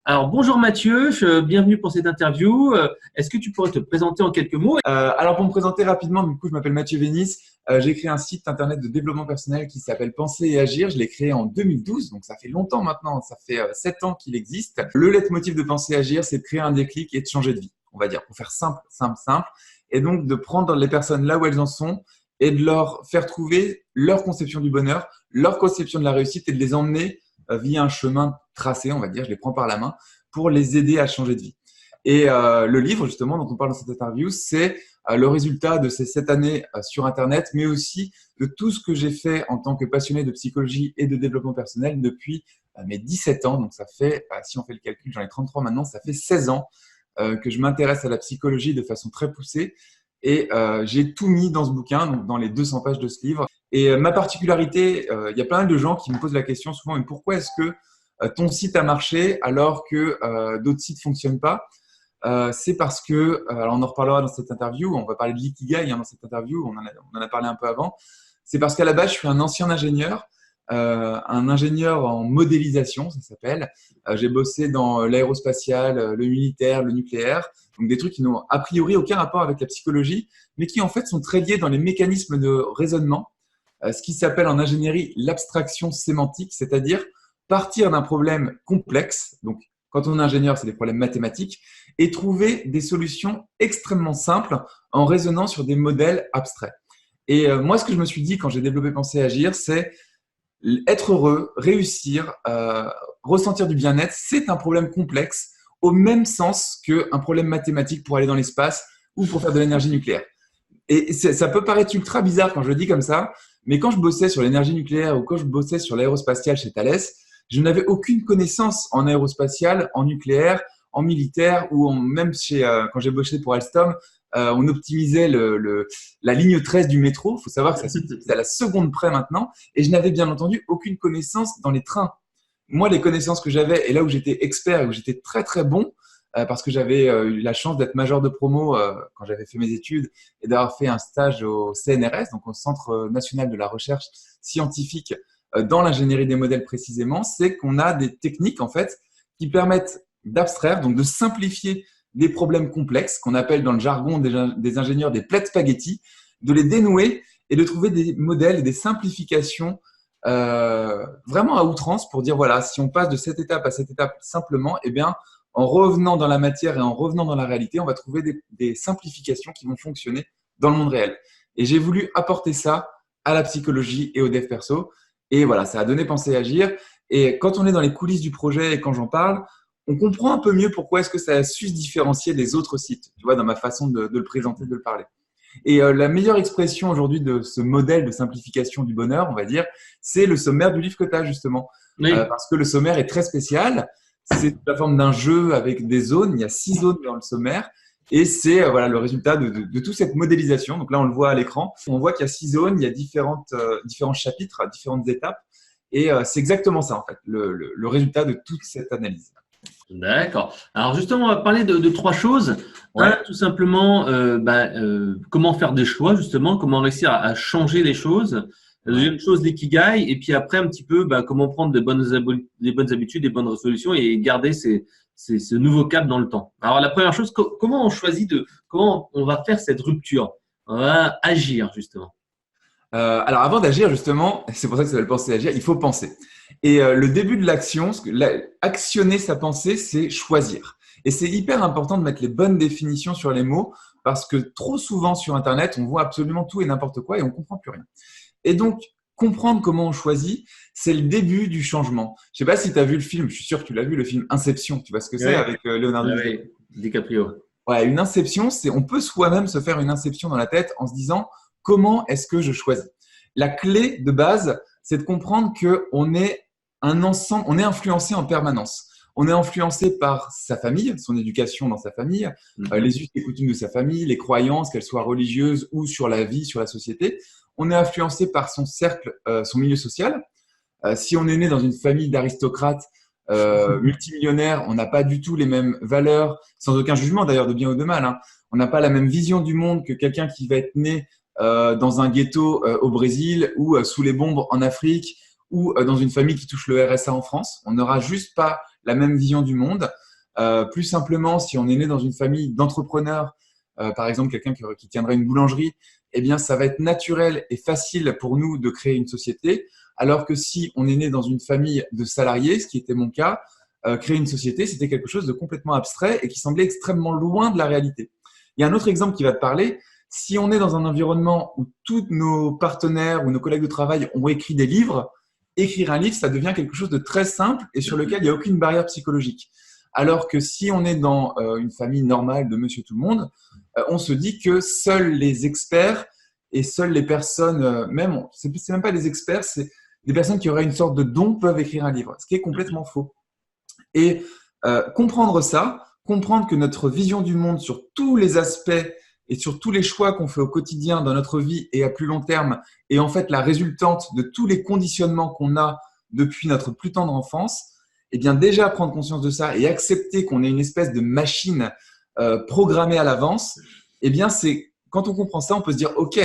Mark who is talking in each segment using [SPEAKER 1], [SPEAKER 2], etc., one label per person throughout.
[SPEAKER 1] Alors, bonjour Mathieu, bienvenue pour cette interview. Est-ce que tu pourrais te présenter en quelques mots?
[SPEAKER 2] Alors pour me présenter rapidement, du coup, je m'appelle Mathieu Vénis. J'ai créé un site internet de développement personnel qui s'appelle Penser et Agir. Je l'ai créé en 2012, donc ça fait longtemps maintenant. Ça fait 7 ans qu'il existe. Le leitmotiv de Penser et Agir, c'est de créer un déclic et de changer de vie, on va dire, pour faire simple, simple, simple. Et donc de prendre les personnes là où elles en sont et de leur faire trouver leur conception du bonheur, leur conception de la réussite et de les emmener via un chemin tracé, on va dire, je les prends par la main pour les aider à changer de vie. Et le livre, justement, dont on parle dans cette interview, c'est le résultat de ces 7 années sur Internet, mais aussi de tout ce que j'ai fait en tant que passionné de psychologie et de développement personnel depuis mes 17 ans. Donc, ça fait, si on fait le calcul, j'en ai 33 maintenant, ça fait 16 ans que je m'intéresse à la psychologie de façon très poussée. Et j'ai tout mis dans ce bouquin, donc dans les 200 pages de ce livre. Et ma particularité, il y a plein de gens qui me posent la question souvent, mais pourquoi est-ce que ton site a marché alors que d'autres sites ne fonctionnent pas? C'est parce que, alors on en reparlera dans cette interview, on va parler de l'ikigai dans cette interview, on en a parlé un peu avant. C'est parce qu'à la base, je suis un ancien ingénieur, un ingénieur en modélisation, ça s'appelle. J'ai bossé dans l'aérospatial, le militaire, le nucléaire, donc des trucs qui n'ont a priori aucun rapport avec la psychologie, mais qui en fait sont très liés dans les mécanismes de raisonnement, ce qui s'appelle en ingénierie l'abstraction sémantique, c'est-à-dire partir d'un problème complexe, donc quand on est ingénieur, c'est des problèmes mathématiques, et trouver des solutions extrêmement simples en raisonnant sur des modèles abstraits. Et moi, ce que je me suis dit quand j'ai développé Penser et Agir, c'est être heureux, réussir, ressentir du bien-être, c'est un problème complexe au même sens qu'un problème mathématique pour aller dans l'espace ou pour faire de l'énergie nucléaire. Et ça peut paraître ultra bizarre quand je le dis comme ça, mais quand je bossais sur l'énergie nucléaire ou quand je bossais sur l'aérospatial chez Thales, je n'avais aucune connaissance en aérospatial, en nucléaire, en militaire ou même quand j'ai bossé pour Alstom, on optimisait la ligne 13 du métro. Il faut savoir que ça s'optimise à la seconde près maintenant. Et je n'avais bien entendu aucune connaissance dans les trains. Moi, les connaissances que j'avais, et là où j'étais expert et où j'étais très très bon, parce que j'avais eu la chance d'être major de promo quand j'avais fait mes études et d'avoir fait un stage au CNRS, donc au Centre national de la recherche scientifique dans l'ingénierie des modèles précisément, c'est qu'on a des techniques en fait qui permettent d'abstraire, donc de simplifier des problèmes complexes qu'on appelle dans le jargon des ingénieurs des plaies de spaghetti, de les dénouer et de trouver des modèles et des simplifications vraiment à outrance pour dire voilà, si on passe de cette étape à cette étape simplement, eh bien en revenant dans la matière et en revenant dans la réalité, on va trouver des simplifications qui vont fonctionner dans le monde réel. Et j'ai voulu apporter ça à la psychologie et au dev perso. Et voilà, ça a donné Penser et Agir. Et quand on est dans les coulisses du projet et quand j'en parle, on comprend un peu mieux pourquoi est-ce que ça a su se différencier des autres sites, tu vois, dans ma façon de le présenter, de le parler. Et la meilleure expression aujourd'hui de ce modèle de simplification du bonheur, on va dire, c'est le sommaire du livre que tu as justement.
[SPEAKER 1] Oui.
[SPEAKER 2] Parce que le sommaire est très spécial. C'est la forme d'un jeu avec des zones. Il y a 6 zones dans le sommaire. Et c'est voilà, le résultat de toute cette modélisation. Donc là, on le voit à l'écran. On voit qu'il y a 6 zones, il y a différents chapitres, différentes étapes. Et c'est exactement ça, en fait, le résultat de toute cette analyse.
[SPEAKER 1] D'accord. Alors justement, on va parler de trois choses.
[SPEAKER 2] Ouais.
[SPEAKER 1] Un, tout simplement, comment faire des choix, justement, comment réussir à changer les choses. La deuxième chose, l'ikigai. Et puis après, un petit peu, comment prendre des bonnes habitudes, des bonnes résolutions et garder ce nouveau cap dans le temps. Alors la première chose, comment on choisit comment on va faire cette rupture? On va agir, justement.
[SPEAKER 2] Alors avant d'agir, justement, c'est pour ça que ça s'appelle Penser et Agir, il faut penser. Et le début de l'action, actionner sa pensée, c'est choisir. Et c'est hyper important de mettre les bonnes définitions sur les mots parce que trop souvent sur Internet, on voit absolument tout et n'importe quoi et on ne comprend plus rien. Et donc, comprendre comment on choisit, c'est le début du changement. Je ne sais pas si tu as vu le film, je suis sûr que tu l'as vu, le film Inception. Tu vois ce que c'est avec Leonardo
[SPEAKER 1] DiCaprio.
[SPEAKER 2] Ouais, une inception, c'est on peut soi-même se faire une inception dans la tête en se disant comment est-ce que je choisis. La clé de base, c'est de comprendre que on est un ensemble, on est influencé en permanence. On est influencé par sa famille, son éducation dans sa famille, les us et coutumes de sa famille, les croyances, qu'elles soient religieuses ou sur la vie, sur la société. On est influencé par son cercle, son milieu social. Si on est né dans une famille d'aristocrates multimillionnaires, on n'a pas du tout les mêmes valeurs, sans aucun jugement d'ailleurs de bien ou de mal. Hein. On n'a pas la même vision du monde que quelqu'un qui va être né dans un ghetto au Brésil ou sous les bombes en Afrique ou dans une famille qui touche le RSA en France. On n'aura juste pas la même vision du monde. Plus simplement, si on est né dans une famille d'entrepreneurs, par exemple quelqu'un qui tiendrait une boulangerie, eh bien ça va être naturel et facile pour nous de créer une société, alors que si on est né dans une famille de salariés, ce qui était mon cas, créer une société, c'était quelque chose de complètement abstrait et qui semblait extrêmement loin de la réalité. Il y a un autre exemple qui va te parler. Si on est dans un environnement où tous nos partenaires ou nos collègues de travail ont écrit des livres, écrire un livre, ça devient quelque chose de très simple et sur lequel il n'y a aucune barrière psychologique. Alors que si on est dans une famille normale de monsieur tout le monde, on se dit que seuls les experts et seules les personnes, c'est même pas des experts, c'est des personnes qui auraient une sorte de don peuvent écrire un livre, ce qui est complètement faux. Et comprendre ça, comprendre que notre vision du monde sur tous les aspects et sur tous les choix qu'on fait au quotidien dans notre vie et à plus long terme est en fait la résultante de tous les conditionnements qu'on a depuis notre plus tendre enfance, eh bien déjà prendre conscience de ça et accepter qu'on est une espèce de machine programmée à l'avance, eh bien c'est quand on comprend ça, on peut se dire ok,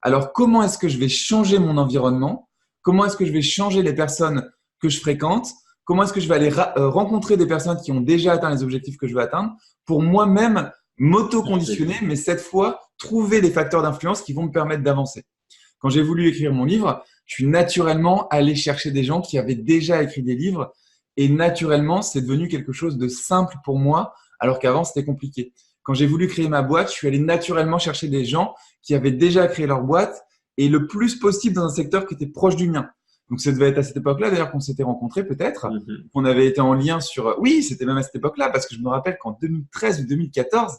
[SPEAKER 2] alors comment est-ce que je vais changer mon environnement? Comment est-ce que je vais changer les personnes que je fréquente? Comment est-ce que je vais aller rencontrer des personnes qui ont déjà atteint les objectifs que je veux atteindre pour moi-même m'auto-conditionner, mais cette fois, trouver les facteurs d'influence qui vont me permettre d'avancer. Quand j'ai voulu écrire mon livre, je suis naturellement allé chercher des gens qui avaient déjà écrit des livres et naturellement, c'est devenu quelque chose de simple pour moi, alors qu'avant, c'était compliqué. Quand j'ai voulu créer ma boîte, je suis allé naturellement chercher des gens qui avaient déjà créé leur boîte et le plus possible dans un secteur qui était proche du mien. Donc, ça devait être à cette époque-là, d'ailleurs, qu'on s'était rencontrés peut-être, qu'on avait été en lien sur… Oui, c'était même à cette époque-là, parce que je me rappelle qu'en 2013 ou 2014…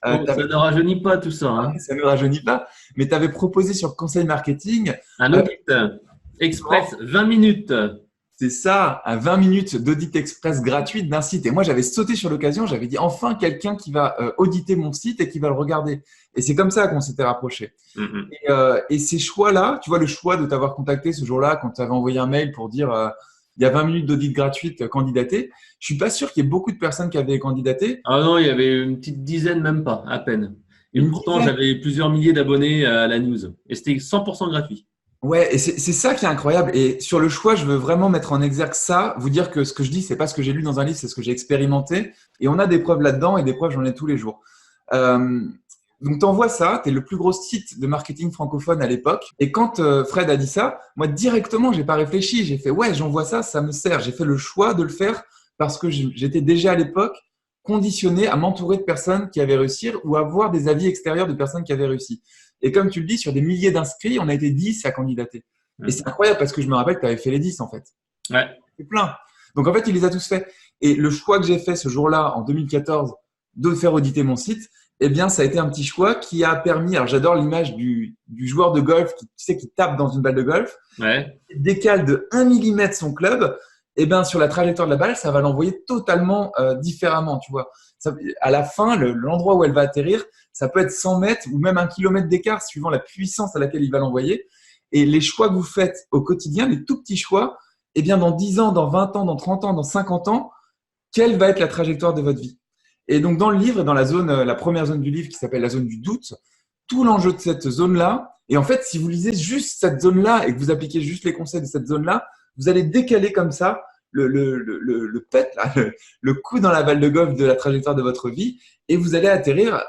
[SPEAKER 1] ça ne rajeunit pas tout ça. Hein.
[SPEAKER 2] Ça ne rajeunit pas, mais tu avais proposé sur Conseil Marketing…
[SPEAKER 1] Un audit express 20 minutes.
[SPEAKER 2] C'est ça, un 20 minutes d'audit express gratuite d'un site. Et moi, j'avais sauté sur l'occasion, j'avais dit enfin quelqu'un qui va auditer mon site et qui va le regarder. Et c'est comme ça qu'on s'était rapprochés. Et ces choix-là, tu vois, le choix de t'avoir contacté ce jour-là, quand tu avais envoyé un mail pour dire il y a 20 minutes d'audit gratuite, candidaté, je suis pas sûr qu'il y ait beaucoup de personnes qui avaient candidaté.
[SPEAKER 1] Ah non, il y avait une petite dizaine, même pas, à peine. Et pourtant, j'avais plusieurs milliers d'abonnés à la news. Et c'était 100% gratuit.
[SPEAKER 2] Ouais, et c'est ça qui est incroyable. Et sur le choix, je veux vraiment mettre en exergue ça, vous dire que ce que je dis, c'est pas ce que j'ai lu dans un livre, c'est ce que j'ai expérimenté. Et on a des preuves là-dedans et des preuves, j'en ai tous les jours. Donc, t'envoies ça, t'es le plus gros site de marketing francophone à l'époque. Et quand Fred a dit ça, moi, directement, j'ai pas réfléchi. J'ai fait, ouais, j'envoie ça, ça me sert. J'ai fait le choix de le faire parce que j'étais déjà à l'époque conditionné à m'entourer de personnes qui avaient réussi ou à avoir des avis extérieurs de personnes qui avaient réussi. Et comme tu le dis, sur des milliers d'inscrits, on a été 10 à candidater. Et c'est incroyable parce que je me rappelle que tu avais fait les 10 en fait.
[SPEAKER 1] Ouais.
[SPEAKER 2] C'est plein. Donc en fait, il les a tous faits. Et le choix que j'ai fait ce jour-là, en 2014, de faire auditer mon site, eh bien, ça a été un petit choix qui a permis… Alors j'adore l'image du joueur de golf qui, tu sais, qui tape dans une balle de golf, décale de 1 mm son club. Eh bien, sur la trajectoire de la balle, ça va l'envoyer totalement différemment, tu vois. Ça, à la fin, l'endroit où elle va atterrir, ça peut être 100 mètres ou même 1 kilomètre d'écart suivant la puissance à laquelle il va l'envoyer. Et les choix que vous faites au quotidien, les tout petits choix, eh bien, dans 10 ans, dans 20 ans, dans 30 ans, dans 50 ans, quelle va être la trajectoire de votre vie? Et donc, dans le livre, dans la première zone du livre qui s'appelle la zone du doute, tout l'enjeu de cette zone-là, et en fait, si vous lisez juste cette zone-là et que vous appliquez juste les conseils de cette zone-là, vous allez décaler comme ça le coup dans la balle de golf de la trajectoire de votre vie et vous allez atterrir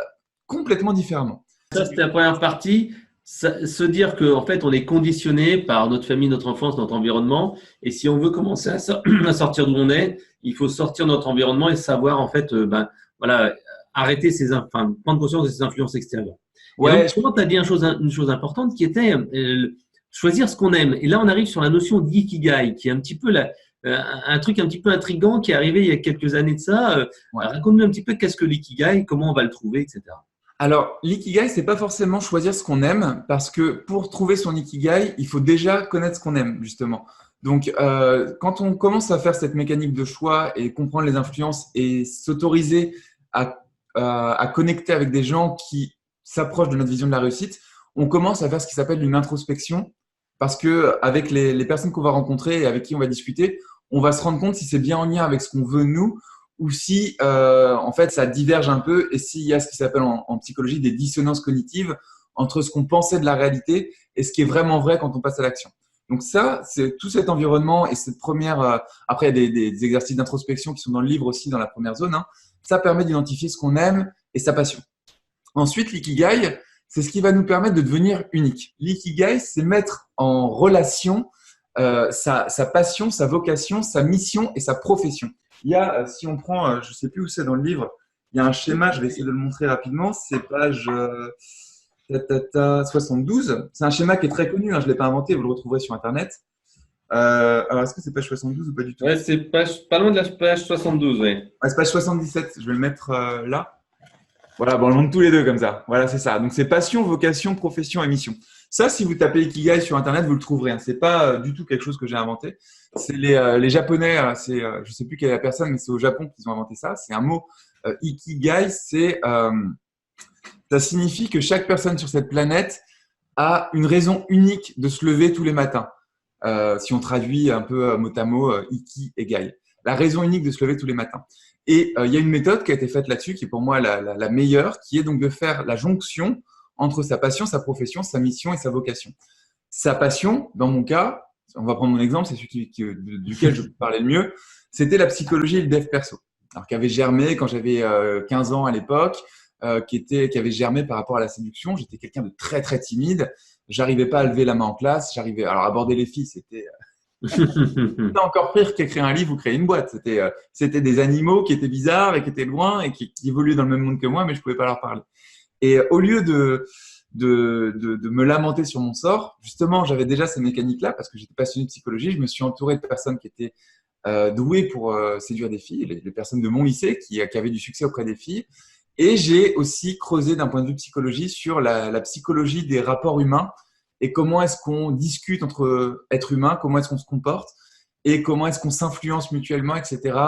[SPEAKER 2] complètement différemment.
[SPEAKER 1] Ça, c'était la première partie. Se dire qu'en fait, on est conditionné par notre famille, notre enfance, notre environnement. Et si on veut commencer à sortir d'où on est, il faut sortir de notre environnement et savoir, en fait, arrêter prendre conscience de ces influences extérieures. Ouais. Et donc, tu as dit une chose importante qui était choisir ce qu'on aime. Et là, on arrive sur la notion d'ikigai, qui est un petit peu un truc un petit peu intriguant qui est arrivé il y a quelques années de ça. Raconte-nous un petit peu qu'est-ce que l'ikigai, comment on va le trouver, etc.
[SPEAKER 2] Alors, l'ikigai, c'est pas forcément choisir ce qu'on aime, parce que pour trouver son ikigai, il faut déjà connaître ce qu'on aime, justement. Donc, quand on commence à faire cette mécanique de choix et comprendre les influences et s'autoriser à connecter avec des gens qui s'approchent de notre vision de la réussite, on commence à faire ce qui s'appelle une introspection, parce que avec les personnes qu'on va rencontrer et avec qui on va discuter, on va se rendre compte si c'est bien en lien avec ce qu'on veut nous ou si en fait ça diverge un peu et s'il y a ce qui s'appelle en psychologie des dissonances cognitives entre ce qu'on pensait de la réalité et ce qui est vraiment vrai quand on passe à l'action. Donc ça, c'est tout cet environnement et cette première… après, il y a des exercices d'introspection qui sont dans le livre aussi, dans la première zone. Hein. Ça permet d'identifier ce qu'on aime et sa passion. Ensuite, l'ikigai, c'est ce qui va nous permettre de devenir unique. L'ikigai, c'est mettre en relation sa passion, sa vocation, sa mission et sa profession. Il y a, si on prend, je ne sais plus où c'est dans le livre, il y a un schéma, je vais essayer de le montrer rapidement, c'est page 72. C'est un schéma qui est très connu, hein, je ne l'ai pas inventé, vous le retrouverez sur Internet. Alors, est-ce que c'est page 72 ou pas du tout?
[SPEAKER 1] Ouais, c'est pas loin de la page 72, ouais.
[SPEAKER 2] Ouais, c'est page 77, je vais le mettre là. Voilà, bon, on le montre tous les deux comme ça. Voilà, c'est ça. Donc, c'est passion, vocation, profession et mission. Ça, si vous tapez Ikigai sur Internet, vous le trouverez. Hein. C'est pas du tout quelque chose que j'ai inventé. C'est les Japonais, je sais plus quelle est la personne, mais c'est au Japon qu'ils ont inventé ça. C'est un mot. Ikigai, ça signifie que chaque personne sur cette planète a une raison unique de se lever tous les matins. Si on traduit un peu mot à mot, Ikigai. La raison unique de se lever tous les matins. Et il y a une méthode qui a été faite là-dessus, qui est pour moi la meilleure, qui est donc de faire la jonction entre sa passion, sa profession, sa mission et sa vocation. Sa passion, dans mon cas, on va prendre mon exemple, c'est celui duquel je peux parler le mieux, c'était la psychologie et le dev perso. Alors, qui avait germé quand j'avais 15 ans à l'époque, qui avait germé par rapport à la séduction. J'étais quelqu'un de très, très timide. J'arrivais pas à lever la main en classe. Alors, aborder les filles, c'était encore pire qu'écrire un livre ou créer une boîte. C'était des animaux qui étaient bizarres et qui étaient loin et qui évoluaient dans le même monde que moi, mais je pouvais pas leur parler. Et au lieu de me lamenter sur mon sort, justement, j'avais déjà ces mécaniques-là parce que j'étais passionné de psychologie. Je me suis entouré de personnes qui étaient douées pour séduire des filles, les personnes de mon lycée qui avaient du succès auprès des filles. Et j'ai aussi creusé d'un point de vue psychologie sur la psychologie des rapports humains et comment est-ce qu'on discute entre êtres humains, comment est-ce qu'on se comporte et comment est-ce qu'on s'influence mutuellement, etc.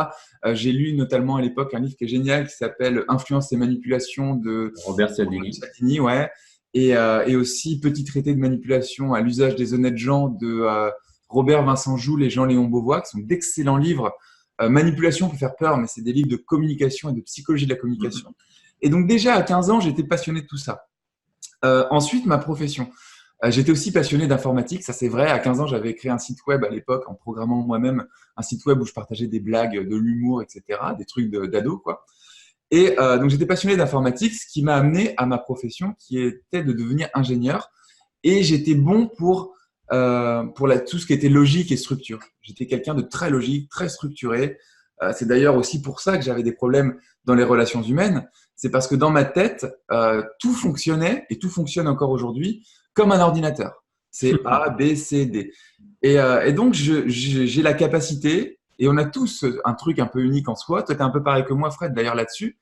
[SPEAKER 2] J'ai lu notamment à l'époque un livre qui est génial qui s'appelle Influence et manipulation de
[SPEAKER 1] Robert Cialdini.
[SPEAKER 2] Ouais. Et aussi Petit traité de manipulation à l'usage des honnêtes gens de Robert Vincent Joule et Jean-Léon Beauvois, qui sont d'excellents livres. Manipulation peut faire peur, mais c'est des livres de communication et de psychologie de la communication. Et donc déjà à 15 ans, j'étais passionné de tout ça. Ensuite, ma profession. J'étais aussi passionné d'informatique, ça c'est vrai. À 15 ans, j'avais créé un site web à l'époque en programmant moi-même un site web où je partageais des blagues, de l'humour, etc., des trucs d'ado, quoi. Et donc j'étais passionné d'informatique, ce qui m'a amené à ma profession, qui était de devenir ingénieur. Et j'étais bon pour tout ce qui était logique et structure. J'étais quelqu'un de très logique, très structuré. C'est d'ailleurs aussi pour ça que j'avais des problèmes dans les relations humaines. C'est parce que dans ma tête, tout fonctionnait et tout fonctionne encore aujourd'hui comme un ordinateur. C'est A, B, C, D. Et donc, j'ai la capacité, et on a tous un truc un peu unique en soi. Toi, tu es un peu pareil que moi, Fred, d'ailleurs, là-dessus.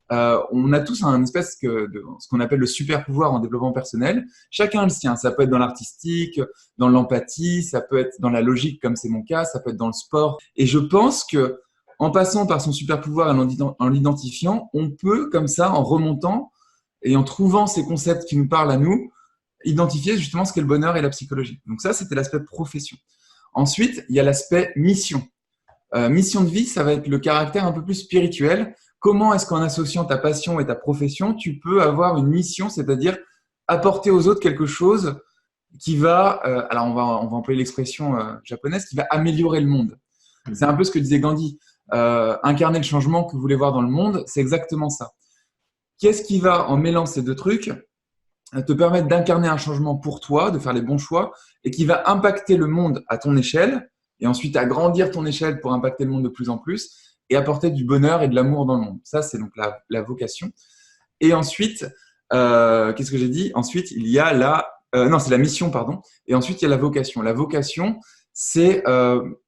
[SPEAKER 2] On a tous un espèce de ce qu'on appelle le super pouvoir en développement personnel. Chacun a le sien. Ça peut être dans l'artistique, dans l'empathie, ça peut être dans la logique, comme c'est mon cas, ça peut être dans le sport. Et je pense que en passant par son super pouvoir et en l'identifiant, on peut, comme ça, en remontant et en trouvant ces concepts qui nous parlent à nous, identifier justement ce qu'est le bonheur et la psychologie. Donc ça, c'était l'aspect profession. Ensuite, il y a l'aspect mission. Mission de vie, ça va être le caractère un peu plus spirituel. Comment est-ce qu'en associant ta passion et ta profession, tu peux avoir une mission, c'est-à-dire apporter aux autres quelque chose qui va, alors on va employer l'expression japonaise, qui va améliorer le monde. C'est un peu ce que disait Gandhi. Incarner le changement que vous voulez voir dans le monde, c'est exactement ça. Qu'est-ce qui va, en mêlant ces deux trucs, te permettre d'incarner un changement pour toi, de faire les bons choix, et qui va impacter le monde à ton échelle, et ensuite agrandir ton échelle pour impacter le monde de plus en plus, et apporter du bonheur et de l'amour dans le monde. Ça, c'est donc la vocation. Et ensuite, qu'est-ce que j'ai dit? Ensuite, il y a non, c'est la mission, pardon. Et ensuite, il y a la vocation. La vocation, c'est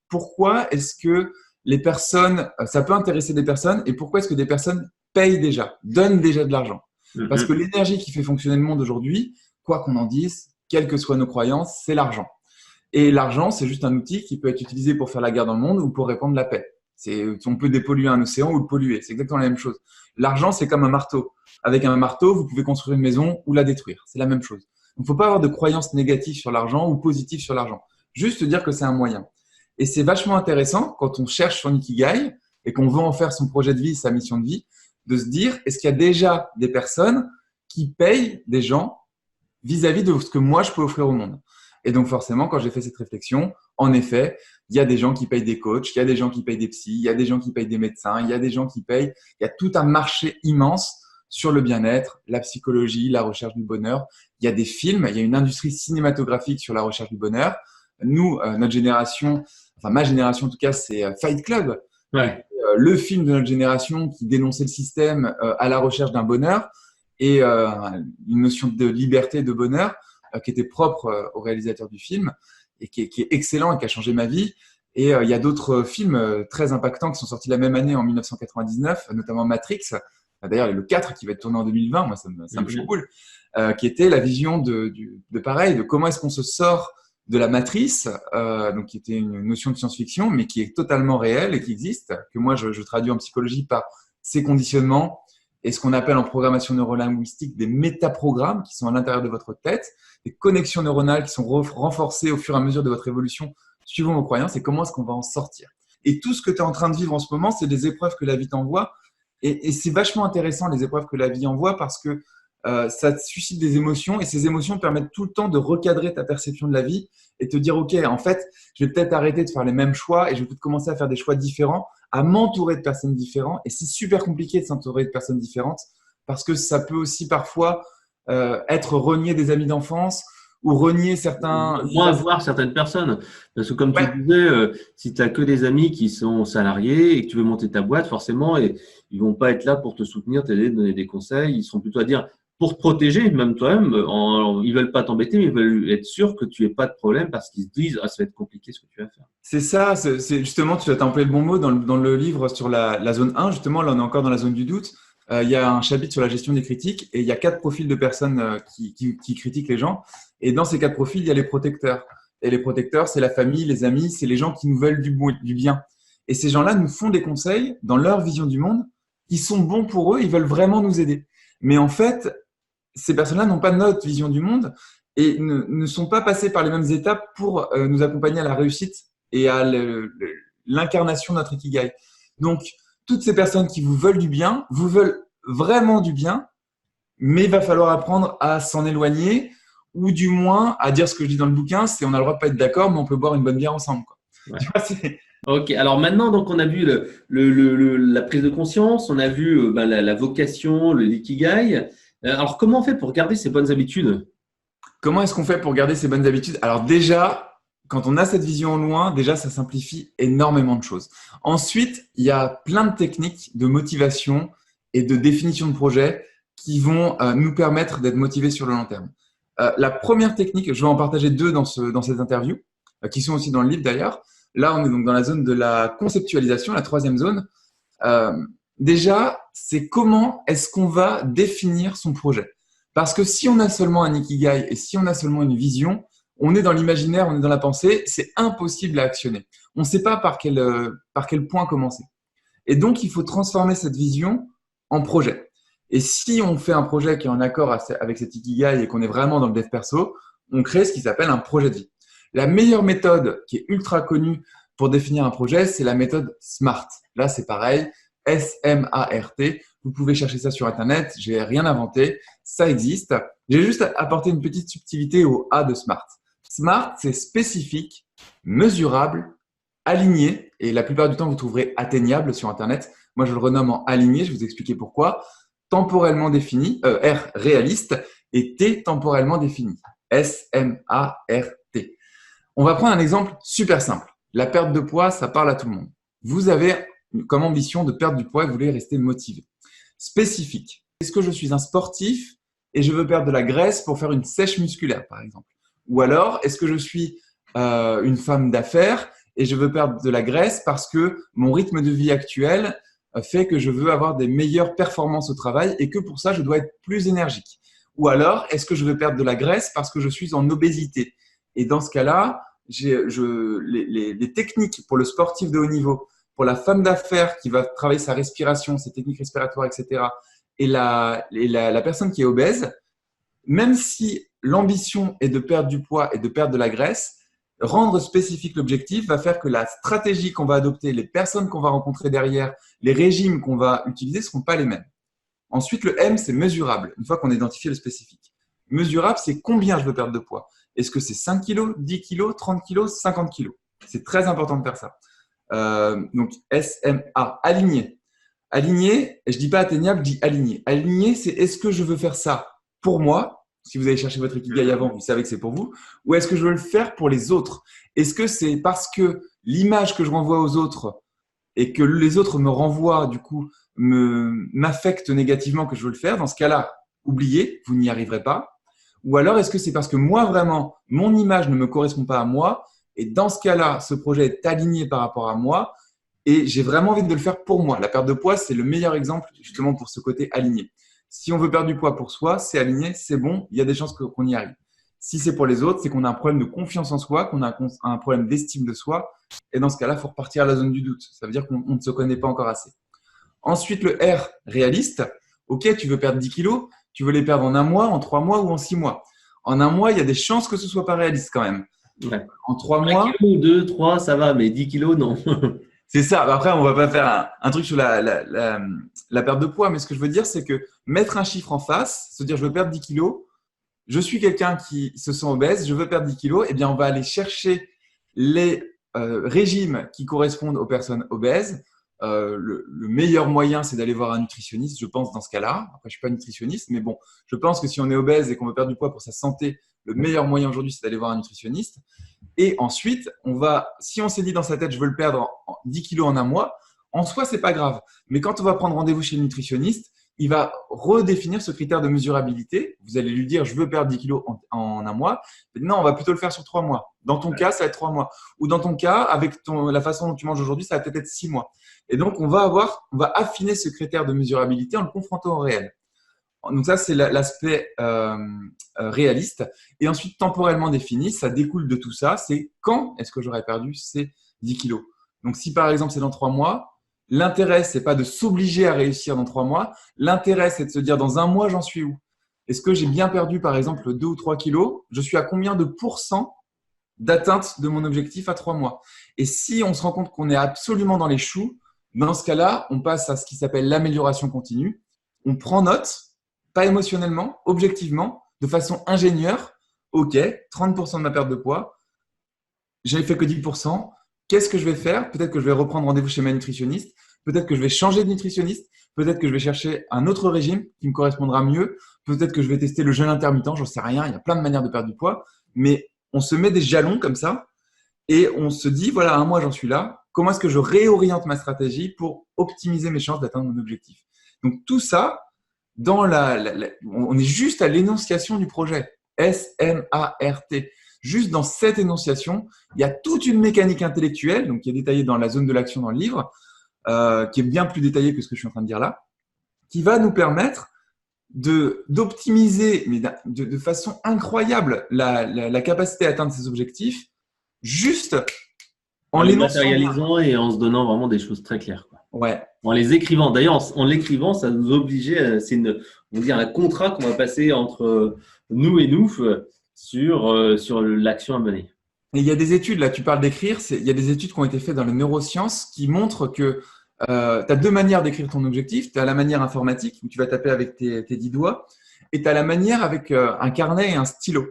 [SPEAKER 2] pourquoi est-ce que les personnes, ça peut intéresser des personnes, et pourquoi est-ce que des personnes payent déjà, donnent déjà de l'argent? Parce que l'énergie qui fait fonctionner le monde aujourd'hui, quoi qu'on en dise, quelles que soient nos croyances, c'est l'argent. Et l'argent, c'est juste un outil qui peut être utilisé pour faire la guerre dans le monde ou pour répandre la paix. On peut dépolluer un océan ou le polluer. C'est exactement la même chose. L'argent, c'est comme un marteau. Avec un marteau, vous pouvez construire une maison ou la détruire. C'est la même chose. Il ne faut pas avoir de croyances négatives sur l'argent ou positives sur l'argent. Juste dire que c'est un moyen. Et c'est vachement intéressant quand on cherche son ikigai et qu'on veut en faire son projet de vie, sa mission de vie, de se dire, est-ce qu'il y a déjà des personnes qui payent des gens vis-à-vis de ce que moi, je peux offrir au monde? Et donc forcément, quand j'ai fait cette réflexion, en effet, il y a des gens qui payent des coachs, il y a des gens qui payent des psys, il y a des gens qui payent des médecins, il y a des gens qui payent, il y a tout un marché immense sur le bien-être, la psychologie, la recherche du bonheur. Il y a des films, il y a une industrie cinématographique sur la recherche du bonheur. Nous, notre génération, enfin ma génération en tout cas, c'est Fight Club,
[SPEAKER 1] Ouais.
[SPEAKER 2] le film de notre génération qui dénonçait le système à la recherche d'un bonheur et une notion de liberté, de bonheur qui était propre au réalisateur du film et qui est excellent et qui a changé ma vie. Et il y a d'autres films très impactants qui sont sortis la même année en 1999, notamment Matrix. D'ailleurs, le 4 qui va être tourné en 2020, moi ça me chamboule, qui était la vision de pareil, de comment est-ce qu'on se sort de la matrice, donc qui était une notion de science-fiction, mais qui est totalement réelle et qui existe, que moi je traduis en psychologie par ces conditionnements et ce qu'on appelle en programmation neurolinguistique des métaprogrammes qui sont à l'intérieur de votre tête, des connexions neuronales qui sont renforcées au fur et à mesure de votre évolution suivant vos croyances et comment est-ce qu'on va en sortir. Et tout ce que tu es en train de vivre en ce moment, c'est des épreuves que la vie t'envoie. Et c'est vachement intéressant les épreuves que la vie envoie parce que ça suscite des émotions et ces émotions permettent tout le temps de recadrer ta perception de la vie et te dire, OK, en fait, je vais peut-être arrêter de faire les mêmes choix et je vais peut-être commencer à faire des choix différents, à m'entourer de personnes différentes. Et c'est super compliqué de s'entourer de personnes différentes parce que ça peut aussi parfois être renier des amis d'enfance ou renier certains…
[SPEAKER 1] Moins voir certaines personnes. Parce que comme tu
[SPEAKER 2] Ouais,
[SPEAKER 1] disais, si tu n'as que des amis qui sont salariés et que tu veux monter ta boîte, forcément, et ils vont pas être là pour te soutenir, t'aider, te donner des conseils. Ils seront plutôt à dire, pour te protéger, même toi-même, ils veulent pas t'embêter, mais ils veulent être sûrs que tu n'aies pas de problème parce qu'ils se disent, ah, ça va être compliqué ce que tu vas faire.
[SPEAKER 2] c'est ça. C'est justement, tu as employé le bon mot dans le livre sur la zone 1. Justement, là, on est encore dans la zone du doute. Il y a un chapitre sur la gestion des critiques et il y a 4 profils de personnes qui critiquent les gens. Et dans ces 4 profils, il y a les protecteurs. Et les protecteurs, c'est la famille, les amis, c'est les gens qui nous veulent du bien. Et ces gens-là nous font des conseils dans leur vision du monde qui sont bons pour eux, ils veulent vraiment nous aider. Mais en fait, ces personnes-là n'ont pas notre vision du monde et ne sont pas passées par les mêmes étapes pour nous accompagner à la réussite et à l'incarnation de notre ikigai. Donc, toutes ces personnes qui vous veulent du bien, vous veulent vraiment du bien, mais il va falloir apprendre à s'en éloigner ou du moins à dire ce que je dis dans le bouquin, c'est on a le droit de pas être d'accord, mais on peut boire une bonne bière ensemble, quoi.
[SPEAKER 1] Ouais.
[SPEAKER 2] Tu vois,
[SPEAKER 1] Ok, alors maintenant, donc on a vu la prise de conscience, on a vu la vocation, l'ikigai. Alors, comment on fait pour garder ces bonnes habitudes?
[SPEAKER 2] Comment est-ce qu'on fait pour garder ces bonnes habitudes? Alors déjà, quand on a cette vision au loin, déjà ça simplifie énormément de choses. Ensuite, il y a plein de techniques de motivation et de définition de projet qui vont nous permettre d'être motivés sur le long terme. La première technique, je vais en partager 2 dans cette interview, qui sont aussi dans le livre d'ailleurs. Là, on est donc dans la zone de la conceptualisation, la 3e zone. Euh, Déjà, c'est comment est-ce qu'on va définir son projet. Parce que si on a seulement un ikigai et si on a seulement une vision, on est dans l'imaginaire, on est dans la pensée, c'est impossible à actionner. On ne sait pas par quel point commencer. Et donc, il faut transformer cette vision en projet. Et si on fait un projet qui est en accord avec cet ikigai et qu'on est vraiment dans le dev perso, on crée ce qui s'appelle un projet de vie. La meilleure méthode qui est ultra connue pour définir un projet, c'est la méthode SMART. Là, c'est pareil, S-M-A-R-T. Vous pouvez chercher ça sur Internet, j'ai rien inventé, ça existe. J'ai juste apporté une petite subtilité au A de SMART. SMART, c'est spécifique, mesurable, aligné, et la plupart du temps, vous trouverez atteignable sur Internet. Moi, je le renomme en aligné, je vais vous expliquer pourquoi. Temporellement défini, R, réaliste, et T, temporellement défini. S-M-A-R-T. On va prendre un exemple super simple. La perte de poids, ça parle à tout le monde. Vous avez comme ambition de perdre du poids et vous voulez rester motivé. Spécifique. Est-ce que je suis un sportif et je veux perdre de la graisse pour faire une sèche musculaire, par exemple? Ou alors, est-ce que je suis une femme d'affaires et je veux perdre de la graisse parce que mon rythme de vie actuel fait que je veux avoir des meilleures performances au travail et que pour ça, je dois être plus énergique? Ou alors, est-ce que je veux perdre de la graisse parce que je suis en obésité? Et dans ce cas-là, les techniques pour le sportif de haut niveau, pour la femme d'affaires qui va travailler sa respiration, ses techniques respiratoires, etc., et la personne qui est obèse, même si l'ambition est de perdre du poids et de perdre de la graisse, rendre spécifique l'objectif va faire que la stratégie qu'on va adopter, les personnes qu'on va rencontrer derrière, les régimes qu'on va utiliser ne seront pas les mêmes. Ensuite, le M, c'est mesurable, une fois qu'on a identifié le spécifique. Mesurable, c'est combien je veux perdre de poids. Est-ce que c'est 5 kilos, 10 kilos, 30 kilos, 50 kilos? C'est très important de faire ça. Donc, SMA, aligné. Aligné, je dis pas atteignable, je dis aligné. Aligné, c'est est-ce que je veux faire ça pour moi? Si vous avez cherché votre ikigai avant, vous savez que c'est pour vous. Ou est-ce que je veux le faire pour les autres? Est-ce que c'est parce que l'image que je renvoie aux autres et que les autres me renvoient, du coup, m'affectent négativement que je veux le faire? Dans ce cas-là, oubliez, vous n'y arriverez pas. Ou alors, est-ce que c'est parce que moi, vraiment, mon image ne me correspond pas à moi et dans ce cas-là, ce projet est aligné par rapport à moi et j'ai vraiment envie de le faire pour moi. La perte de poids, c'est le meilleur exemple justement pour ce côté aligné. Si on veut perdre du poids pour soi, c'est aligné, c'est bon, il y a des chances qu'on y arrive. Si c'est pour les autres, c'est qu'on a un problème de confiance en soi, qu'on a un problème d'estime de soi. Et dans ce cas-là, il faut repartir à la zone du doute. Ça veut dire qu'on ne se connaît pas encore assez. Ensuite, le R, réaliste. Ok, tu veux perdre 10 kilos, tu veux les perdre en 1 mois, en 3 mois ou en 6 mois. En 1 mois, il y a des chances que ce soit pas réaliste quand même.
[SPEAKER 1] Ouais.
[SPEAKER 2] En 3
[SPEAKER 1] 1
[SPEAKER 2] mois.
[SPEAKER 1] kilo, 2, 3, ça va, mais 10 kilos, non.
[SPEAKER 2] C'est ça. Après, on va pas faire un truc sur la perte de poids, mais ce que je veux dire, c'est que mettre un chiffre en face, se dire je veux perdre 10 kilos, je suis quelqu'un qui se sent obèse, je veux perdre 10 kilos, eh bien, on va aller chercher les régimes qui correspondent aux personnes obèses. Le meilleur moyen, c'est d'aller voir un nutritionniste, je pense, dans ce cas-là. Après, je suis pas nutritionniste, mais bon, je pense que si on est obèse et qu'on veut perdre du poids pour sa santé, le meilleur moyen aujourd'hui, c'est d'aller voir un nutritionniste. Et ensuite, si on s'est dit dans sa tête, je veux le perdre en 10 kilos en 1 mois, en soi, c'est pas grave. Mais quand on va prendre rendez-vous chez le nutritionniste, il va redéfinir ce critère de mesurabilité. Vous allez lui dire, je veux perdre 10 kilos en 1 mois. Non, on va plutôt le faire sur 3 mois. Dans ton cas, ça va être 3 mois. Ou dans ton cas, avec la façon dont tu manges aujourd'hui, ça va peut-être être 6 mois. Et donc, on va affiner ce critère de mesurabilité en le confrontant au réel. Donc ça, c'est l'aspect réaliste. Et ensuite, temporellement défini, ça découle de tout ça. C'est quand est-ce que j'aurais perdu ces 10 kilos? Donc, si par exemple, c'est dans 3 mois, l'intérêt, c'est pas de s'obliger à réussir dans 3 mois. L'intérêt, c'est de se dire dans 1 mois, j'en suis où? Est-ce que j'ai bien perdu, par exemple, 2 ou 3 kilos? Je suis à combien de pourcents d'atteinte de mon objectif à 3 mois? Et si on se rend compte qu'on est absolument dans les choux, dans ce cas-là, on passe à ce qui s'appelle l'amélioration continue. On prend note, pas émotionnellement, objectivement, de façon ingénieure. Ok, 30% de ma perte de poids, j'avais fait que 10%. Qu'est-ce que je vais faire? Peut-être que je vais reprendre rendez-vous chez ma nutritionniste. Peut-être que je vais changer de nutritionniste. Peut-être que je vais chercher un autre régime qui me correspondra mieux. Peut-être que je vais tester le jeûne intermittent. J'en sais rien. Il y a plein de manières de perdre du poids. Mais on se met des jalons comme ça et on se dit, voilà, 1 mois, j'en suis là. Comment est-ce que je réoriente ma stratégie pour optimiser mes chances d'atteindre mon objectif? Donc, tout ça, on est juste à l'énonciation du projet. S-M-A-R-T. Juste dans cette énonciation, il y a toute une mécanique intellectuelle, donc qui est détaillée dans la zone de l'action dans le livre, qui est bien plus détaillée que ce que je suis en train de dire là, qui va nous permettre d'optimiser, mais de façon incroyable, la capacité à atteindre ces objectifs, juste
[SPEAKER 1] en les matérialisant et en se donnant vraiment des choses très claires, quoi.
[SPEAKER 2] Ouais.
[SPEAKER 1] En les écrivant. D'ailleurs, en l'écrivant, ça nous obligeait, on va dire un contrat qu'on va passer entre nous et nous sur l'action à mener.
[SPEAKER 2] Et il y a des études, là, tu parles d'écrire, il y a des études qui ont été faites dans les neurosciences qui montrent que tu as 2 manières d'écrire ton objectif. Tu as la manière informatique, où tu vas taper avec tes 10 doigts, et tu as la manière avec un carnet et un stylo.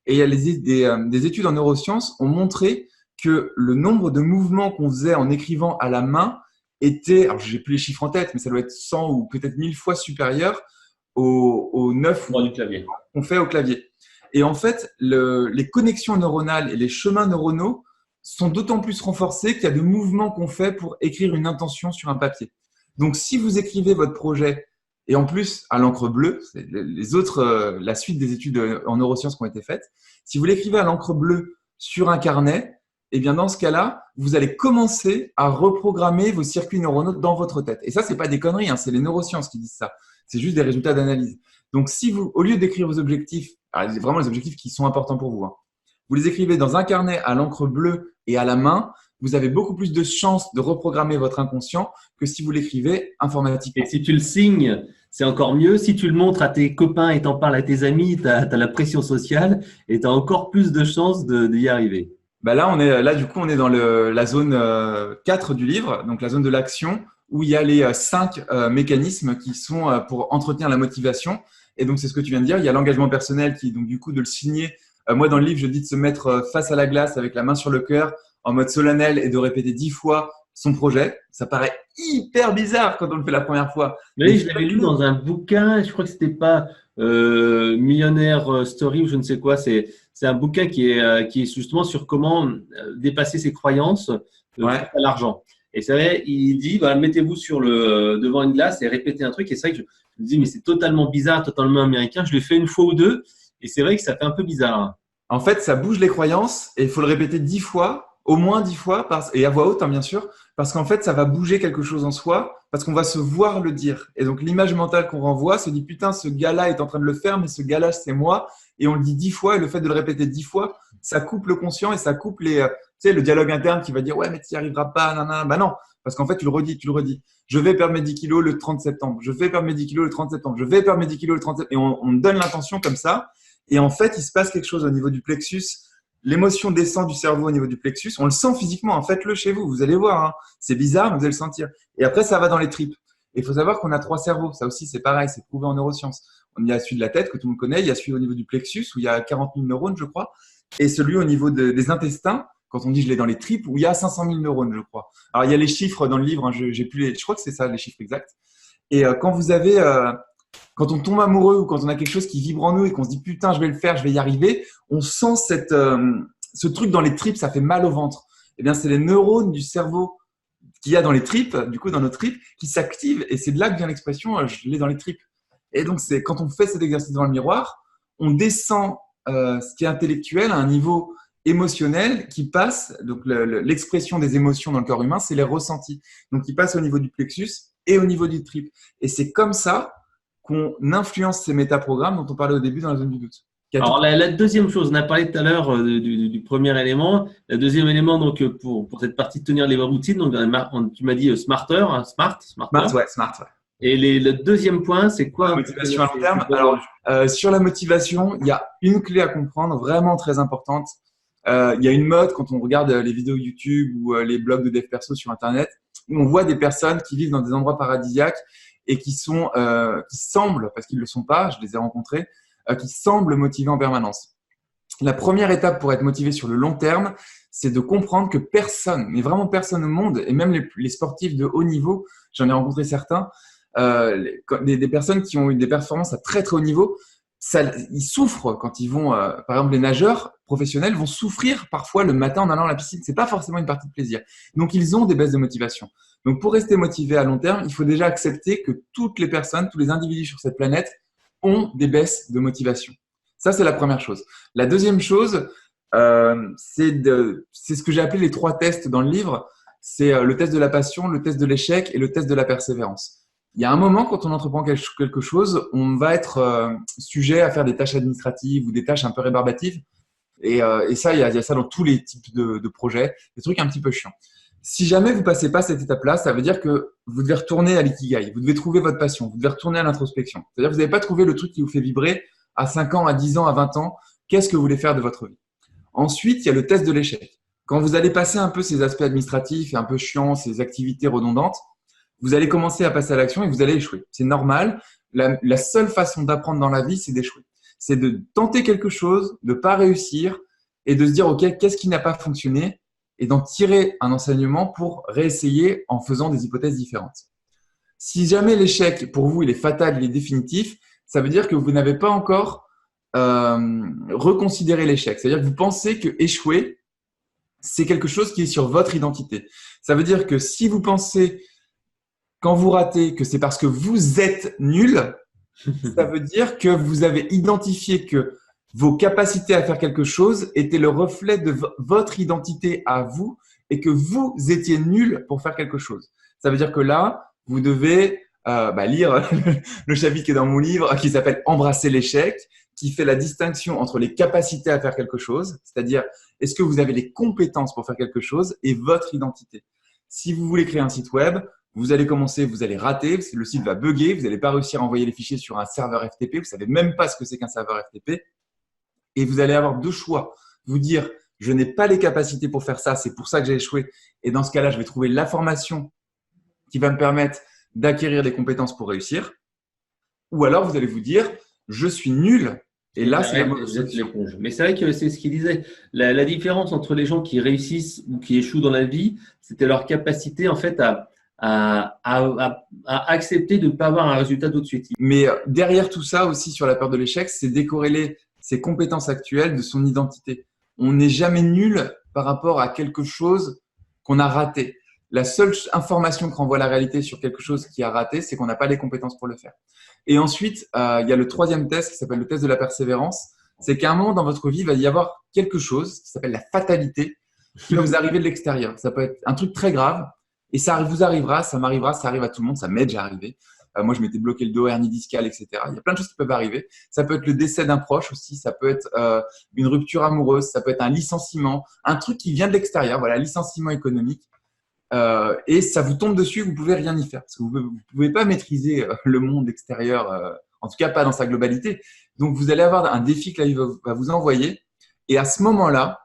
[SPEAKER 2] Et il y a des études en neurosciences ont montré que le nombre de mouvements qu'on faisait en écrivant à la main était, alors je n'ai plus les chiffres en tête, mais ça doit être 100 ou peut-être 1000 fois supérieur aux 9 qu'on fait au clavier. Et en fait, les connexions neuronales et les chemins neuronaux sont d'autant plus renforcés qu'il y a de mouvements qu'on fait pour écrire une intention sur un papier. Donc, si vous écrivez votre projet, et en plus à l'encre bleue, c'est la suite des études en neurosciences qui ont été faites, si vous l'écrivez à l'encre bleue sur un carnet, eh bien dans ce cas-là, vous allez commencer à reprogrammer vos circuits neuronaux dans votre tête. Et ça, c'est pas des conneries, hein, c'est les neurosciences qui disent ça. C'est juste des résultats d'analyse. Donc, si vous, au lieu d'écrire vos objectifs, alors vraiment les objectifs qui sont importants pour vous, hein, vous les écrivez dans un carnet à l'encre bleue et à la main, vous avez beaucoup plus de chances de reprogrammer votre inconscient que si vous l'écrivez informatiquement.
[SPEAKER 1] Et si tu le signes, c'est encore mieux. Si tu le montres à tes copains et t'en parles à tes amis, tu as la pression sociale et tu as encore plus de chances d'y arriver.
[SPEAKER 2] Bah là, du coup, on est dans la zone 4 du livre, donc la zone de l'action, où il y a les 5 mécanismes qui sont pour entretenir la motivation. Et donc, c'est ce que tu viens de dire. Il y a l'engagement personnel qui est donc du coup de le signer Moi, dans le livre, je dis de se mettre face à la glace avec la main sur le cœur, en mode solennel et de répéter 10 fois son projet. Ça paraît hyper bizarre quand on le fait la première fois.
[SPEAKER 1] Mais
[SPEAKER 2] Mais
[SPEAKER 1] oui, je l'avais lu dans un bouquin, je crois que c'était pas Millionnaire Story ou je ne sais quoi. C'est un bouquin qui est justement sur comment dépasser ses croyances face
[SPEAKER 2] ouais.
[SPEAKER 1] à l'argent. Et c'est vrai, il dit, bah, mettez-vous devant une glace et répétez un truc. Et c'est vrai que je me dis, mais c'est totalement bizarre, totalement américain. Je l'ai fait une fois ou deux et c'est vrai que ça fait un peu bizarre.
[SPEAKER 2] En fait, ça bouge les croyances et il faut le répéter 10 fois, au moins 10 fois, et à voix haute, hein, bien sûr, parce qu'en fait, ça va bouger quelque chose en soi, parce qu'on va se voir le dire. Et donc, l'image mentale qu'on renvoie se dit, putain, ce gars-là est en train de le faire, mais ce gars-là, c'est moi. Et on le dit 10 fois, et le fait de le répéter 10 fois, ça coupe le conscient et ça coupe tu sais, le dialogue interne qui va dire, ouais, mais tu n'y arriveras pas, nanana. Bah non, parce qu'en fait, tu le redis, tu le redis. Je vais perdre mes 10 kilos le 30 septembre. Je vais perdre mes 10 kilos le 30 septembre. Je vais perdre mes 10 kilos le 30 septembre. Et on donne l'intention comme ça. Et en fait, il se passe quelque chose au niveau du plexus. L'émotion descend du cerveau au niveau du plexus. On le sent physiquement. En faites-le chez vous. Vous allez voir. Hein. C'est bizarre, mais vous allez le sentir. Et après, ça va dans les tripes. Et il faut savoir qu'on a 3 cerveaux. Ça aussi, c'est pareil. C'est prouvé en neurosciences. On y a celui de la tête que tout le monde connaît. Il y a celui au niveau du plexus où il y a 40 000 neurones, je crois. Et celui au niveau des intestins, quand on dit je l'ai dans les tripes, où il y a 500 000 neurones, je crois. Alors, il y a les chiffres dans le livre. Hein. Je crois que c'est ça, les chiffres exacts. Et quand on tombe amoureux ou quand on a quelque chose qui vibre en nous et qu'on se dit putain, je vais le faire, je vais y arriver, on sent ce truc dans les tripes, ça fait mal au ventre. Eh bien, c'est les neurones du cerveau qu'il y a dans les tripes, du coup, dans nos tripes, qui s'activent. Et c'est de là que vient l'expression je l'ai dans les tripes. Et donc, c'est quand on fait cet exercice dans le miroir, on descend ce qui est intellectuel à un niveau émotionnel qui passe, donc l'expression des émotions dans le corps humain, c'est les ressentis. Donc, qui passe au niveau du plexus et au niveau du trip. Et c'est comme ça qu'on influence ces métaprogrammes dont on parlait au début dans la zone du doute.
[SPEAKER 1] Alors, la deuxième chose, on a parlé tout à l'heure du premier élément. Le deuxième élément, donc, pour cette partie de tenir les routines, donc, tu m'as dit smarter, hein, smarter.
[SPEAKER 2] Smart, ouais, smart, ouais.
[SPEAKER 1] Et le deuxième point, c'est quoi?
[SPEAKER 2] La motivation à long terme. Alors, sur la motivation, il y a une clé à comprendre, vraiment très importante. Il y a une mode quand on regarde les vidéos YouTube ou les blogs de dev perso sur Internet, où on voit des personnes qui vivent dans des endroits paradisiaques et qui semblent, parce qu'ils ne le sont pas, je les ai rencontrés, qui semblent motivés en permanence. La première étape pour être motivé sur le long terme, c'est de comprendre que personne, mais vraiment personne au monde, et même les sportifs de haut niveau, j'en ai rencontré certains, des personnes qui ont eu des performances à très très haut niveau, ils souffrent quand ils vont, par exemple les nageurs professionnels vont souffrir parfois le matin en allant à la piscine. C'est pas forcément une partie de plaisir. Donc ils ont des baisses de motivation. Donc pour rester motivé à long terme, il faut déjà accepter que toutes les personnes, tous les individus sur cette planète ont des baisses de motivation. Ça c'est la première chose. La deuxième chose, c'est ce que j'ai appelé les 3 tests dans le livre. C'est le test de la passion, le test de l'échec et le test de la persévérance. Il y a un moment, quand on entreprend quelque chose, on va être sujet à faire des tâches administratives ou des tâches un peu rébarbatives. Et ça, il y a ça dans tous les types de projets, des trucs un petit peu chiants. Si jamais vous passez pas cette étape-là, ça veut dire que vous devez retourner à l'ikigai, vous devez trouver votre passion, vous devez retourner à l'introspection. C'est-à-dire que vous n'avez pas trouvé le truc qui vous fait vibrer à 5 ans, à 10 ans, à 20 ans. Qu'est-ce que vous voulez faire de votre vie? Ensuite, il y a le test de l'échec. Quand vous allez passer un peu ces aspects administratifs et un peu chiants, ces activités redondantes, vous allez commencer à passer à l'action et vous allez échouer. C'est normal. La seule façon d'apprendre dans la vie, c'est d'échouer. C'est de tenter quelque chose, de ne pas réussir et de se dire, OK, qu'est-ce qui n'a pas fonctionné et d'en tirer un enseignement pour réessayer en faisant des hypothèses différentes. Si jamais l'échec, pour vous, il est fatal, il est définitif, ça veut dire que vous n'avez pas encore reconsidéré l'échec. C'est-à-dire que vous pensez que échouer, c'est quelque chose qui est sur votre identité. Ça veut dire que si vous pensez quand vous ratez que c'est parce que vous êtes nul, ça veut dire que vous avez identifié que vos capacités à faire quelque chose étaient le reflet de votre identité à vous et que vous étiez nul pour faire quelque chose. Ça veut dire que là, vous devez lire le chapitre qui est dans mon livre qui s'appelle « Embrasser l'échec » qui fait la distinction entre les capacités à faire quelque chose, c'est-à-dire est-ce que vous avez les compétences pour faire quelque chose et votre identité. Si vous voulez créer un site web, vous allez commencer, vous allez rater, le site va bugger, vous n'allez pas réussir à envoyer les fichiers sur un serveur FTP, vous ne savez même pas ce que c'est qu'un serveur FTP. Et vous allez avoir 2 choix. Vous dire, je n'ai pas les capacités pour faire ça, c'est pour ça que j'ai échoué. Et dans ce cas-là, je vais trouver la formation qui va me permettre d'acquérir des compétences pour réussir. Ou alors, vous allez vous dire, je suis nul Et
[SPEAKER 1] Et
[SPEAKER 2] là, c'est la
[SPEAKER 1] t'arrêtes et
[SPEAKER 2] mauvaise
[SPEAKER 1] jettes
[SPEAKER 2] solution.
[SPEAKER 1] l'éponge. Mais c'est vrai que c'est ce qu'il disait. La différence entre les gens qui réussissent ou qui échouent dans la vie, c'était leur capacité en fait à accepter de ne pas avoir un résultat tout de suite.
[SPEAKER 2] Mais derrière tout ça aussi sur la peur de l'échec, c'est décorréler ses compétences actuelles de son identité. On n'est jamais nul par rapport à quelque chose qu'on a raté. La seule information que renvoie la réalité sur quelque chose qui a raté, c'est qu'on n'a pas les compétences pour le faire. Et ensuite, il y a le troisième test qui s'appelle le test de la persévérance. C'est qu'à un moment dans votre vie, il va y avoir quelque chose qui s'appelle la fatalité qui va vous arriver de l'extérieur. Ça peut être un truc très grave et ça vous arrivera, ça m'arrivera, ça arrive à tout le monde, ça m'est déjà arrivé. Moi, je m'étais bloqué le dos, hernie discale, etc. Il y a plein de choses qui peuvent arriver. Ça peut être le décès d'un proche aussi, ça peut être une rupture amoureuse, ça peut être un licenciement, un truc qui vient de l'extérieur, voilà, licenciement économique. Et ça vous tombe dessus, vous pouvez rien y faire parce que vous pouvez pas maîtriser le monde extérieur, en tout cas pas dans sa globalité. Donc, vous allez avoir un défi que la vie va vous envoyer. Et à ce moment-là,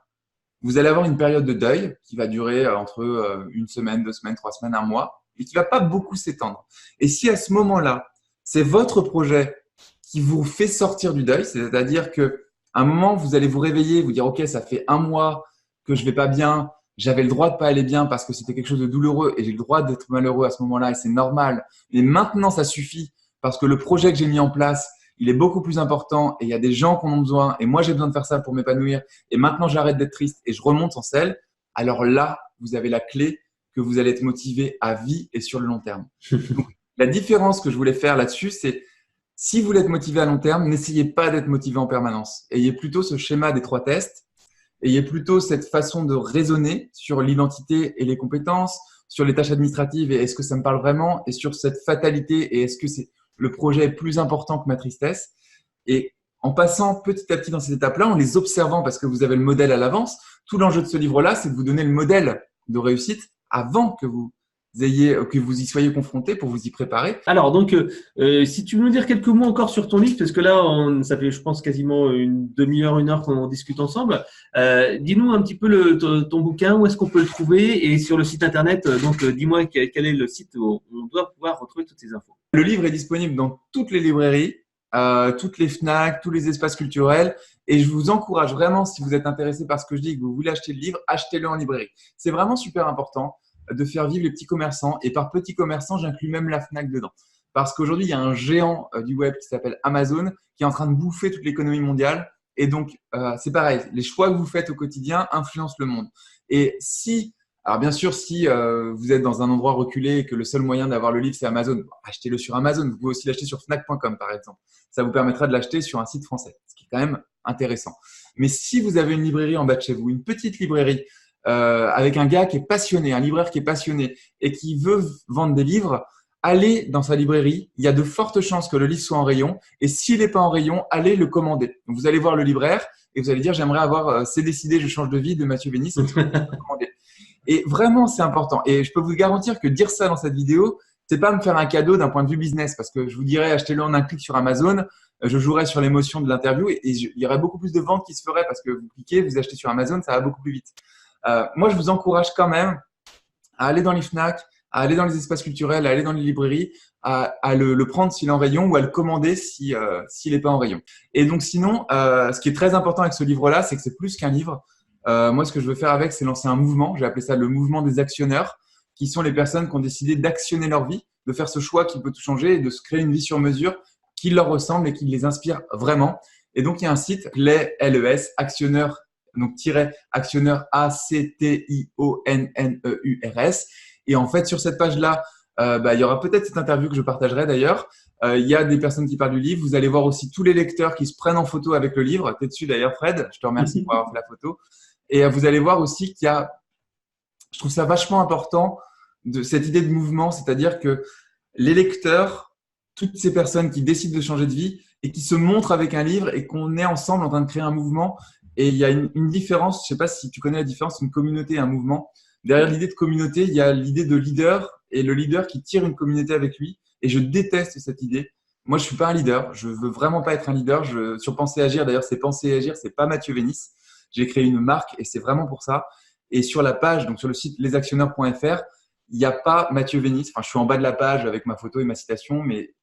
[SPEAKER 2] vous allez avoir une période de deuil qui va durer entre une semaine, 2 semaines, 3 semaines, un mois, et qui va pas beaucoup s'étendre. Et si à ce moment-là, c'est votre projet qui vous fait sortir du deuil, c'est-à-dire que à un moment, vous allez vous réveiller, vous dire, OK, ça fait un mois que je vais pas bien, j'avais le droit de pas aller bien parce que c'était quelque chose de douloureux et j'ai le droit d'être malheureux à ce moment-là et c'est normal. Mais maintenant, ça suffit parce que le projet que j'ai mis en place, il est beaucoup plus important et il y a des gens qui en ont besoin et moi, j'ai besoin de faire ça pour m'épanouir et maintenant, j'arrête d'être triste et je remonte en selle. Alors là, vous avez la clé que vous allez être motivé à vie et sur le long terme. Donc, la différence que je voulais faire là-dessus, c'est si vous voulez être motivé à long terme, n'essayez pas d'être motivé en permanence. Ayez plutôt ce schéma des 3 tests. Ayez plutôt cette façon de raisonner sur l'identité et les compétences, sur les tâches administratives et est-ce que ça me parle vraiment, et sur cette fatalité et est-ce que le projet est plus important que ma tristesse. Et en passant petit à petit dans ces étapes-là, en les observant parce que vous avez le modèle à l'avance, tout l'enjeu de ce livre-là, c'est de vous donner le modèle de réussite avant que vous y soyez confronté pour vous y préparer.
[SPEAKER 1] Alors, donc, si tu veux nous dire quelques mots encore sur ton livre, parce que là, ça fait, je pense, quasiment une demi-heure, 1 heure qu'on discute ensemble. Dis-nous un petit peu ton bouquin, où est-ce qu'on peut le trouver et sur le site internet. Donc, dis-moi quel est le site où on doit pouvoir retrouver toutes ces infos.
[SPEAKER 2] Le livre est disponible dans toutes les librairies, toutes les FNAC, tous les espaces culturels. Et je vous encourage vraiment, si vous êtes intéressé par ce que je dis, que vous voulez acheter le livre, achetez-le en librairie. C'est vraiment super important de faire vivre les petits commerçants. Et par petits commerçants, j'inclus même la FNAC dedans. Parce qu'aujourd'hui, il y a un géant du web qui s'appelle Amazon qui est en train de bouffer toute l'économie mondiale. Et donc, c'est pareil. Les choix que vous faites au quotidien influencent le monde. Et alors bien sûr, si vous êtes dans un endroit reculé et que le seul moyen d'avoir le livre, c'est Amazon, achetez-le sur Amazon. Vous pouvez aussi l'acheter sur Fnac.com, par exemple. Ça vous permettra de l'acheter sur un site français, ce qui est quand même intéressant. Mais si vous avez une librairie en bas de chez vous, une petite librairie, avec un gars qui est passionné, un libraire qui est passionné et qui veut vendre des livres, allez dans sa librairie. Il y a de fortes chances que le livre soit en rayon. Et s'il n'est pas en rayon, allez le commander. Donc, vous allez voir le libraire et vous allez dire, j'aimerais avoir C'est décidé, je change de vie de Mathieu Vénis. Et vraiment, c'est important. Et je peux vous garantir que dire ça dans cette vidéo, c'est pas me faire un cadeau d'un point de vue business parce que je vous dirais, achetez-le en un clic sur Amazon. Je jouerais sur l'émotion de l'interview et il y aurait beaucoup plus de ventes qui se feraient parce que vous cliquez, vous achetez sur Amazon, ça va beaucoup plus vite. Moi, je vous encourage quand même à aller dans les FNAC, à aller dans les espaces culturels, à aller dans les librairies, à le prendre s'il est en rayon ou à le commander s'il n'est pas en rayon. Et donc sinon, ce qui est très important avec ce livre-là, c'est que c'est plus qu'un livre. Moi, ce que je veux faire avec, c'est lancer un mouvement. J'ai appelé ça le mouvement des actionneurs, qui sont les personnes qui ont décidé d'actionner leur vie, de faire ce choix qui peut tout changer et de se créer une vie sur mesure qui leur ressemble et qui les inspire vraiment. Et donc, il y a un site, LES, actionneurs, donc actionneur ACTIONNEURS. Et en fait, sur cette page-là, il y aura peut-être cette interview que je partagerai d'ailleurs. Il y a des personnes qui parlent du livre. Vous allez voir aussi tous les lecteurs qui se prennent en photo avec le livre. Tu es dessus d'ailleurs, Fred. Je te remercie pour avoir fait la photo. Et vous allez voir aussi qu'il y a, je trouve ça vachement important, de cette idée de mouvement, c'est-à-dire que les lecteurs, toutes ces personnes qui décident de changer de vie et qui se montrent avec un livre et qu'on est ensemble en train de créer un mouvement. Et il y a une différence, je ne sais pas si tu connais la différence, une communauté et un mouvement. Derrière l'idée de communauté, il y a l'idée de leader et le leader qui tire une communauté avec lui. Et je déteste cette idée. Moi, je ne suis pas un leader. Je ne veux vraiment pas être un leader. Sur Penser et Agir, d'ailleurs, c'est Penser et Agir, ce n'est pas Mathieu Vénis. J'ai créé une marque et c'est vraiment pour ça. Et sur la page, donc sur le site lesactionneurs.fr, il n'y a pas Mathieu Vénis. Enfin, je suis en bas de la page avec ma photo et ma citation, mais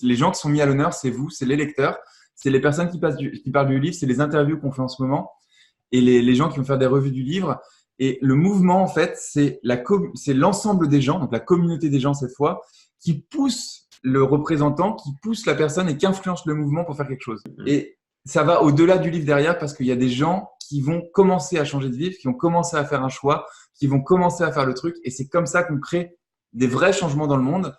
[SPEAKER 2] les gens qui sont mis à l'honneur, c'est vous, c'est les lecteurs. C'est les personnes qui parlent du livre, c'est les interviews qu'on fait en ce moment et les gens qui vont faire des revues du livre. Et le mouvement, en fait, c'est l'ensemble des gens, donc la communauté des gens cette fois, qui pousse le représentant, qui pousse la personne et qui influence le mouvement pour faire quelque chose. Et ça va au-delà du livre derrière parce qu'il y a des gens qui vont commencer à changer de vie, qui vont commencer à faire un choix, qui vont commencer à faire le truc. Et c'est comme ça qu'on crée des vrais changements dans le monde.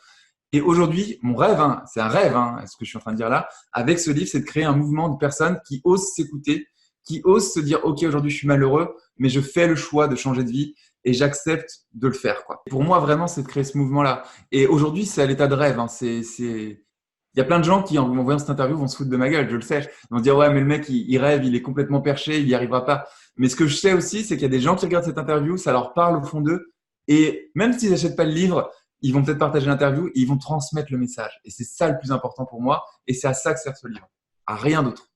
[SPEAKER 2] Et aujourd'hui, mon rêve, c'est un rêve, ce que je suis en train de dire là, avec ce livre, c'est de créer un mouvement de personnes qui osent s'écouter, qui osent se dire « Ok, aujourd'hui, je suis malheureux, mais je fais le choix de changer de vie et j'accepte de le faire. » Pour moi, vraiment, c'est de créer ce mouvement-là. Et aujourd'hui, c'est à l'état de rêve. Il y a plein de gens qui, en voyant cette interview, vont se foutre de ma gueule, je le sais. Ils vont se dire « Ouais, mais le mec, il rêve, il est complètement perché, il n'y arrivera pas. » Mais ce que je sais aussi, c'est qu'il y a des gens qui regardent cette interview, ça leur parle au fond d'eux. Et même s'ils n'achètent pas le livre, ils vont peut-être partager l'interview et ils vont transmettre le message. Et c'est ça le plus important pour moi. Et c'est à ça que sert ce livre, à rien d'autre.